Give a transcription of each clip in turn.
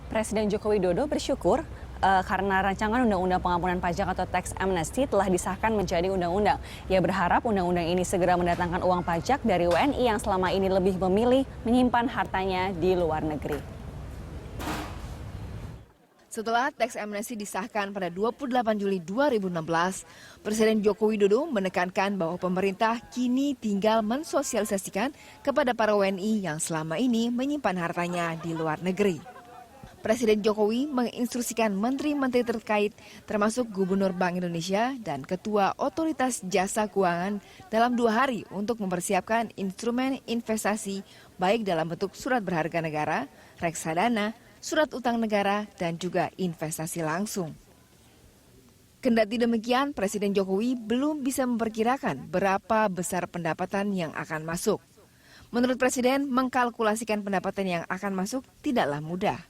Presiden Joko Widodo bersyukur karena rancangan Undang-Undang Pengampunan Pajak atau Tax Amnesty telah disahkan menjadi undang-undang. Ia berharap undang-undang ini segera mendatangkan uang pajak dari WNI yang selama ini lebih memilih menyimpan hartanya di luar negeri. Setelah teks amnesti disahkan pada 28 Juli 2016, Presiden Joko Widodo menekankan bahwa pemerintah kini tinggal mensosialisasikan kepada para WNI yang selama ini menyimpan hartanya di luar negeri. Presiden Jokowi menginstruksikan menteri-menteri terkait termasuk Gubernur Bank Indonesia dan Ketua Otoritas Jasa Keuangan dalam 2 hari untuk mempersiapkan instrumen investasi baik dalam bentuk surat berharga negara, reksadana, surat utang negara, dan juga investasi langsung. Kendati demikian, Presiden Jokowi belum bisa memperkirakan berapa besar pendapatan yang akan masuk. Menurut Presiden, mengkalkulasikan pendapatan yang akan masuk tidaklah mudah.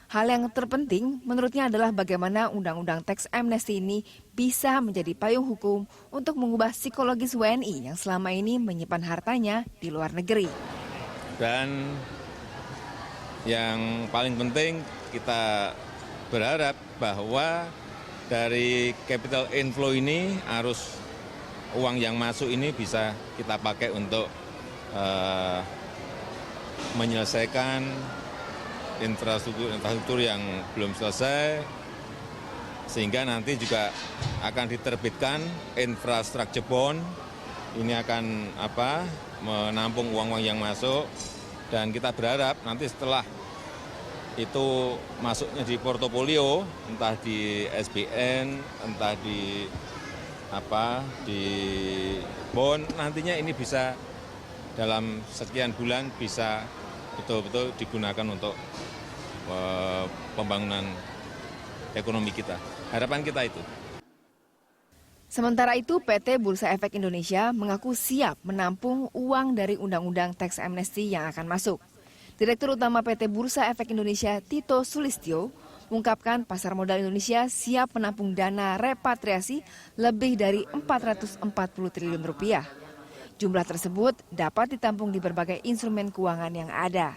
Hal yang terpenting menurutnya adalah bagaimana Undang-Undang Tax Amnesty ini bisa menjadi payung hukum untuk mengubah psikologis WNI yang selama ini menyimpan hartanya di luar negeri. Dan yang paling penting kita berharap bahwa dari capital inflow ini arus uang yang masuk ini bisa kita pakai untuk menyelesaikan infrastruktur yang belum selesai, sehingga nanti juga akan diterbitkan infrastructure bond. Ini akan menampung uang-uang yang masuk, dan kita berharap nanti setelah itu masuknya di portofolio, entah di SBN, entah di bond, nantinya ini bisa dalam sekian bulan bisa betul-betul digunakan untuk pembangunan ekonomi kita. Harapan kita itu. Sementara itu, PT Bursa Efek Indonesia mengaku siap menampung uang dari Undang-Undang Tax Amnesty yang akan masuk. Direktur Utama PT Bursa Efek Indonesia, Tito Sulistyo, mengungkapkan pasar modal Indonesia siap menampung dana repatriasi lebih dari 440 triliun rupiah. Jumlah tersebut dapat ditampung di berbagai instrumen keuangan yang ada.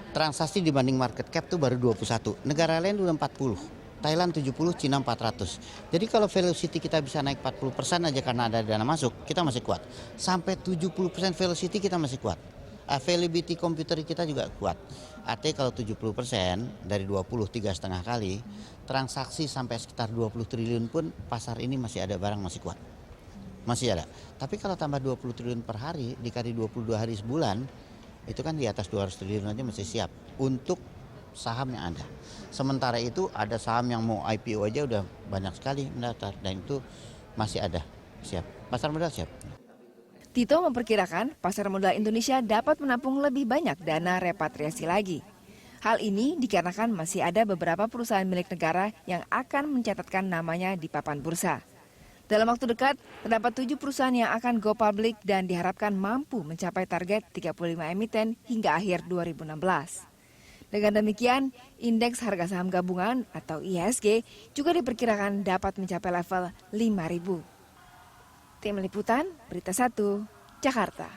Transaksi dibanding market cap itu baru 21, negara lain udah 40, Thailand 70, Cina 400. Jadi kalau velocity kita bisa naik 40% aja karena ada dana masuk, kita masih kuat. Sampai 70% velocity kita masih kuat. Availability komputer kita juga kuat. Artinya kalau 70% dari 20, 3,5 kali, transaksi sampai sekitar 20 triliun pun pasar ini masih ada barang, masih kuat. Masih ada. Tapi kalau tambah 20 triliun per hari, dikali 22 hari sebulan, itu kan di atas 200 triliun aja masih siap untuk saham yang ada. Sementara itu ada saham yang mau IPO aja udah banyak sekali mendaftar, dan itu masih ada siap. Pasar modal siap. Tito memperkirakan pasar modal Indonesia dapat menampung lebih banyak dana repatriasi lagi. Hal ini dikarenakan masih ada beberapa perusahaan milik negara yang akan mencatatkan namanya di papan bursa. Dalam waktu dekat, terdapat 7 perusahaan yang akan go public dan diharapkan mampu mencapai target 35 emiten hingga akhir 2016. Dengan demikian, indeks harga saham gabungan atau IHSG juga diperkirakan dapat mencapai level 5.000. Tim Liputan, Berita 1, Jakarta.